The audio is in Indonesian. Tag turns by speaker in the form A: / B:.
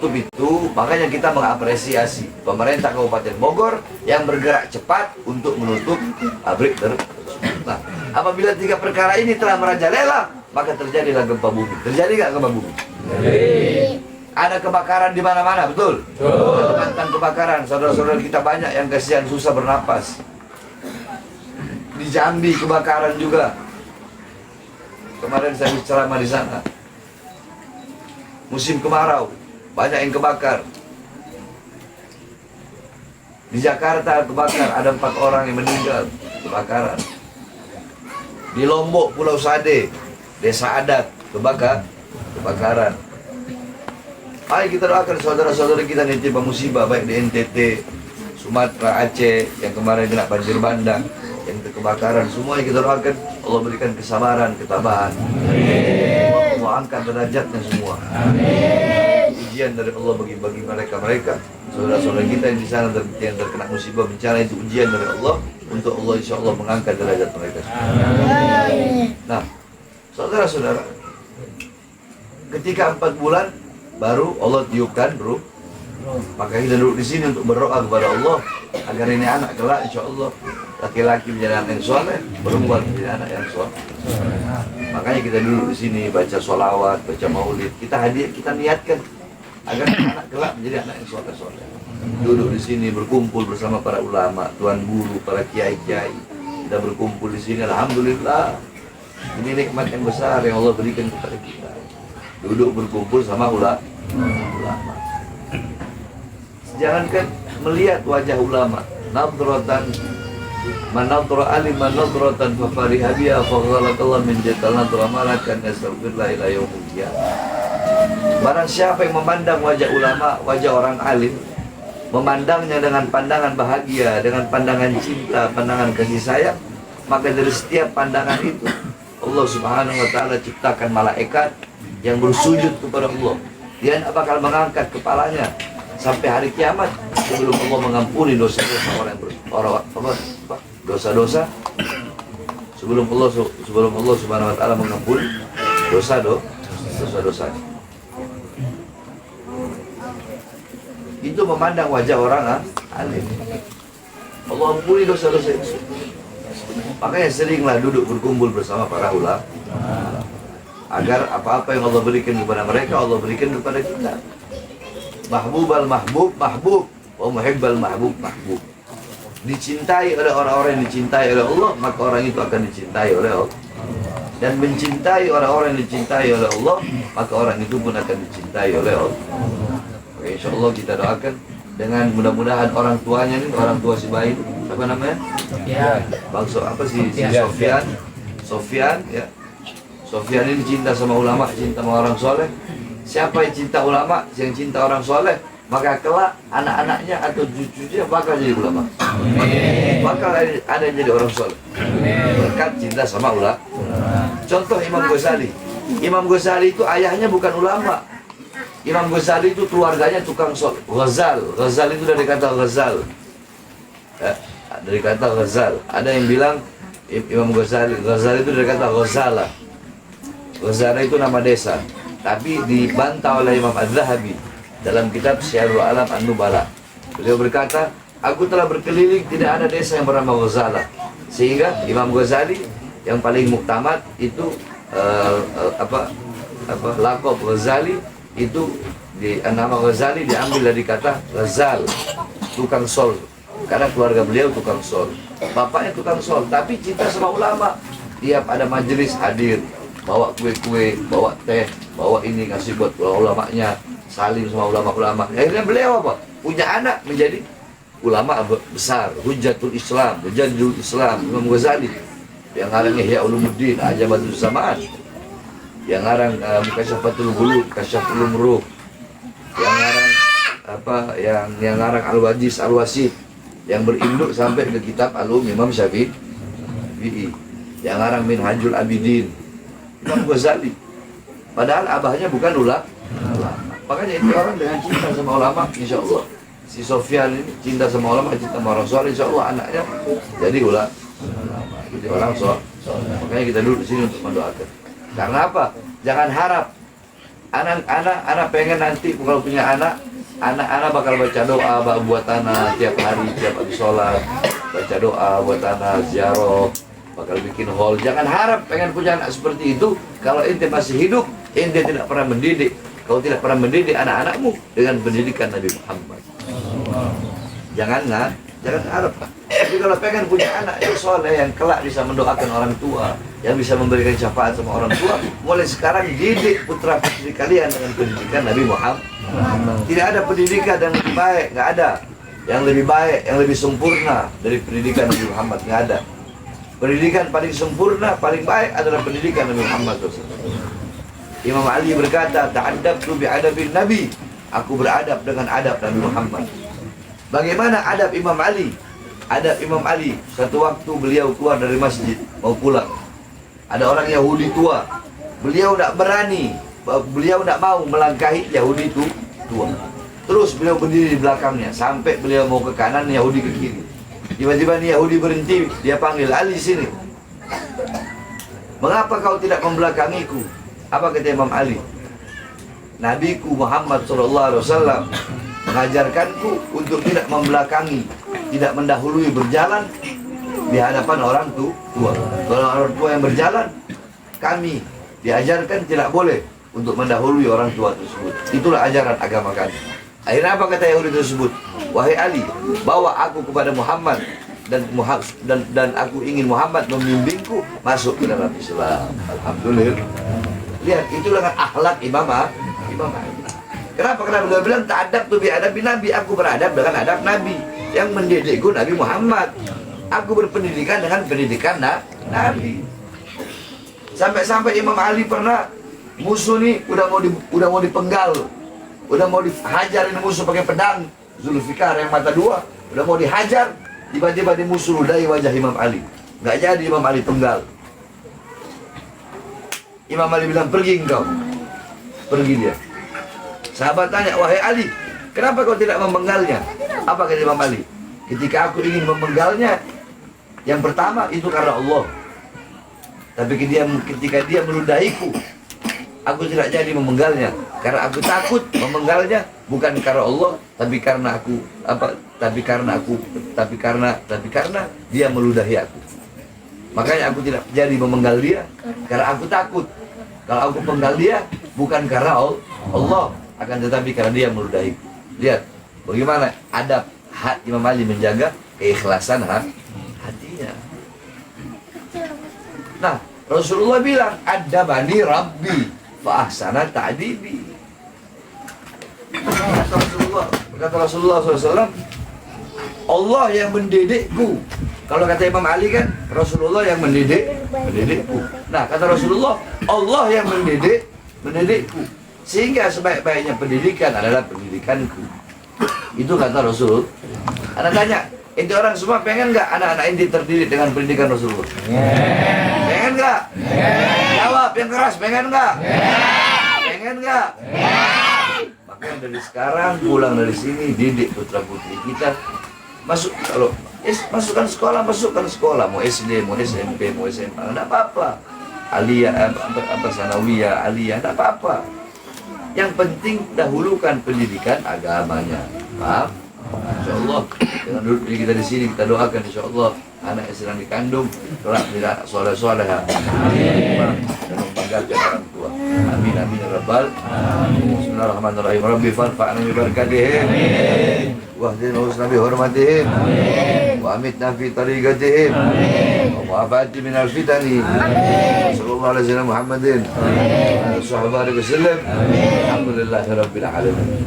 A: menutup itu, makanya kita mengapresiasi pemerintah Kabupaten Bogor yang bergerak cepat untuk menutup pabrik tersebut. Nah, apabila 3 perkara ini telah merajalela, maka terjadilah gempa bumi. Terjadi nggak gempa bumi? Ada kebakaran di mana-mana, betul? Mantan kebakaran, saudara-saudara kita banyak yang kasihan susah bernapas. Di Jambi kebakaran juga. Kemarin saya ceramah di sana. Musim kemarau, banyak yang kebakar. Di Jakarta kebakar, ada 4 orang yang meninggal kebakaran. Di Lombok, Pulau Sade, desa adat kebakaran. Mari kita doakan saudara-saudara kita yang tertimpa musibah, baik di NTT, Sumatera, Aceh, yang kemarin kena banjir bandang, yang kebakaran, semuanya kita doakan Allah berikan kesabaran, ketabahan. Allah angkat derajatnya semua. Ujian dari Allah bagi mereka saudara-saudara kita yang di sana yang terkena musibah bencana, itu ujian dari Allah untuk Allah insya Allah mengangkat derajat mereka. Nah, saudara-saudara, ketika 4 bulan baru Allah tiupkan ruh, maka kita duduk di sini untuk berdoa kepada Allah agar ini anak kelak insya Allah laki-laki menjadi anak yang soleh, perempuan menjadi anak yang soleh. Makanya kita duduk di sini baca sholawat, baca maulid, kita niatkan agar anak kelak menjadi anak yang soleh. Duduk di sini berkumpul bersama para ulama, tuan guru, para kiai-kiai. Kita berkumpul di sini, alhamdulillah. Ini nikmat yang besar yang Allah berikan kepada kita. Duduk berkumpul sama ulama. Jangankan melihat wajah ulama, nadratan manadra alim nadratan fa fariha biha fa ghalaqallahu min jatalna ramalakan yastaghfirullah ila yaumil qiyamah. Barang siapa yang memandang wajah ulama, wajah orang alim, memandangnya dengan pandangan bahagia, dengan pandangan cinta, pandangan kasih sayang, maka dari setiap pandangan itu Allah Subhanahu wa taala ciptakan malaikat yang bersujud kepada Allah. Dia tidak bakal mengangkat kepalanya sampai hari kiamat sebelum Allah mengampuni dosa-dosa dosa-dosa sebelum Allah Subhanahu wa taala mengampuni dosa-dosanya. Itu memandang wajah orang alim. Allah ampuni dosa-dosa itu. Makanya seringlah duduk berkumpul bersama para ulama agar apa-apa yang Allah berikan kepada mereka, Allah berikan kepada kita. Mahbubal mahbub, mahbub. Wa muhibbal mahbub, mahbub. Dicintai oleh orang-orang yang dicintai oleh Allah, maka orang itu akan dicintai oleh Allah. Dan mencintai orang-orang yang dicintai oleh Allah, maka orang itu pun akan dicintai oleh Allah. Oke, insya Allah kita doakan dengan mudah-mudahan orang tuanya ini, orang tua si bayi itu, apa namanya? Sofian, ya. Sofian ini cinta sama ulama, cinta sama orang soleh. Siapa yang cinta ulama, yang cinta orang soleh, maka kelak anak-anaknya atau cucunya bakal jadi ulama. Bakal ada yang jadi orang soleh. Berkat cinta sama ulama. Contoh Imam Ghazali. Imam Ghazali itu ayahnya bukan ulama. Imam Ghazali itu keluarganya tukang soleh. Ghazal itu dari kata ghazal. Ya, dari kata ghazal. Ada yang bilang Imam Ghazali itu dari kata ghazala. Ghazala itu nama desa, tapi dibantah oleh Imam Az-Zahabi dalam kitab Syiarul Alam An-Nubala. Beliau berkata, aku telah berkeliling, tidak ada desa yang bernama Ghazala. Sehingga Imam Ghazali yang paling muktamad itu laqab Ghazali itu nama Ghazali diambil dari kata Ghazal, tukang sol. Karena keluarga beliau tukang sol. Bapaknya tukang sol, tapi cinta sama ulama. Tiap ada majelis hadir, bawa kue-kue, bawa teh, bawa ini ngasih buat ulamanya, salim sama ulama-ulama. Akhirnya beliau apa? Punya anak menjadi ulama besar, Hujjatul Islam, Hujjatul Islam, Imam Ghazali. Yang ngarang Ihya Ulumuddin, Ajabatul Zaman. Yang ngarang Mukasyafatul Ghulub, Kasyaful Umruh. Yang ngarang yang ngarang Al-Wajiz, Al-Wasid. Yang berinduk sampai ke kitab Imam Syafi'i. Yang ngarang Minhajul Abidin. Imam Ghazali. Padahal abahnya bukan ulama. Makanya itu orang dengan cinta sama ulama, insya Allah. Si Sofyan ini cinta sama ulama, cinta sama orang soleh, insya Allah anaknya jadi ulama. Jadi orang soleh. Makanya kita duduk di sini untuk mendoakan. Karena apa? Jangan harap Anak pengen nanti kalau punya anak bakal baca doa buat anak tiap hari, tiap habis sholat, baca doa buat anak, ziarah, bakal bikin hall. Jangan harap pengen punya anak seperti itu kalau ente masih hidup, ente tidak pernah mendidik. Kau tidak pernah mendidik anak-anakmu dengan pendidikan Nabi Muhammad. Jangan harap. Tapi kalau pengen punya anak yang soleh, yang kelak bisa mendoakan orang tua, yang bisa memberikan syafaat sama orang tua, mulai sekarang didik putra putri kalian dengan pendidikan Nabi Muhammad. Tidak ada pendidikan yang lebih baik, nggak ada. Yang lebih baik, yang lebih sempurna dari pendidikan Nabi Muhammad, nggak ada. Pendidikan paling sempurna, paling baik adalah pendidikan Nabi Muhammad SAW. Imam Ali berkata, ta'addabtu bi'adabin Nabi. Aku beradab dengan adab Nabi Muhammad. Bagaimana adab Imam Ali? Adab Imam Ali, satu waktu beliau keluar dari masjid, mau pulang. Ada orang Yahudi tua. Beliau tidak berani, beliau tidak mau melangkahi Yahudi itu tua. Terus beliau berdiri di belakangnya, sampai beliau mau ke kanan, Yahudi ke kiri. Tiba-tiba nih Yahudi berhenti, dia panggil, Ali sini. Mengapa kau tidak membelakangiku? Apa kata Imam Ali? Nabiku Muhammad SAW mengajarkanku untuk tidak membelakangi, tidak mendahului berjalan di hadapan orang tua. Kalau orang tua yang berjalan, kami diajarkan tidak boleh untuk mendahului orang tua tersebut. Itulah ajaran agama kami. Akhirnya apa kata Yahudi tersebut? Wahai Ali, bawa aku kepada Muhammad dan aku ingin Muhammad membimbingku masuk ke dalam Islam. Alhamdulillah. Lihat, itu dengan akhlak Imam Ali. Kenapa? Karena beliau bilang ta'addabtu bi'adabi Nabi. Aku beradab dengan adab Nabi. Yang mendidikku Nabi Muhammad. Aku berpendidikan dengan pendidikan Nabi. Sampai-sampai Imam Ali pernah musuh nih udah mau dipenggal, udah mau dihajar ini musuh pakai pedang Zulfikar yang mata dua, udah mau dihajar, tiba-tiba di musuh ludahi wajah Imam Ali. Nggak jadi Imam Ali penggal. Imam Ali bilang, pergi engkau. Pergi dia. Sahabat tanya, wahai Ali, kenapa kau tidak memenggalnya? Apa kata Imam Ali? Ketika aku ingin memenggalnya, yang pertama itu karena Allah. Tapi ketika dia meludahiku, aku tidak jadi memenggalnya. Karena aku takut memenggalnya bukan karena Allah, tapi karena dia meludahi aku. Makanya aku tidak jadi memenggal dia karena aku takut. Kalau aku penggal dia bukan karena Allah, akan tetapi karena dia meludahi. Lihat bagaimana adab Imam Ali menjaga keikhlasan hatinya. Nah, Rasulullah bilang, adabani Rabbi fa ahsana ta'dibi. Kata Rasulullah SAW, Allah yang mendidikku. Kalau kata Imam Ali kan, Rasulullah yang mendidikku. Nah, kata Rasulullah, Allah yang mendidikku. Sehingga sebaik-baiknya pendidikan adalah pendidikanku. Itu kata Rasul. Anak tanya, ente orang semua pengen nggak anak-anak ente terdidik dengan pendidikan Rasulullah? Pengen nggak? Jawab yang keras, pengen nggak? Pengen nggak? Makanya dari sekarang pulang dari sini didik putra putri kita. Masukkan sekolah, mau SD, mau SMP, mau SMA, enggak apa-apa. Aliyah, sanawiyah, aliyah, enggak apa-apa. Yang penting dahulukan pendidikan agamanya. Paham? Insyaallah dengan duduk kita di sini kita doakan insyaallah anak yang sedang dikandung kelak tidak soleh-soleh. Amin. Dan membanggakan orang tua. Amin amin ya rabbal alamin. Bismillahirrahmanirrahim. Rabbi farfa'na bi barakatihim. Amin. Wahdina husna bi hurmatihim. Amin. Wa amitna fi tariqatihim. Amin. Wa afati min al-fitani. Amin. Sallallahu alaihi wasallam Muhammadin. Amin. Wa sahbihi wa sallam. Amin. Alhamdulillahirabbil alamin.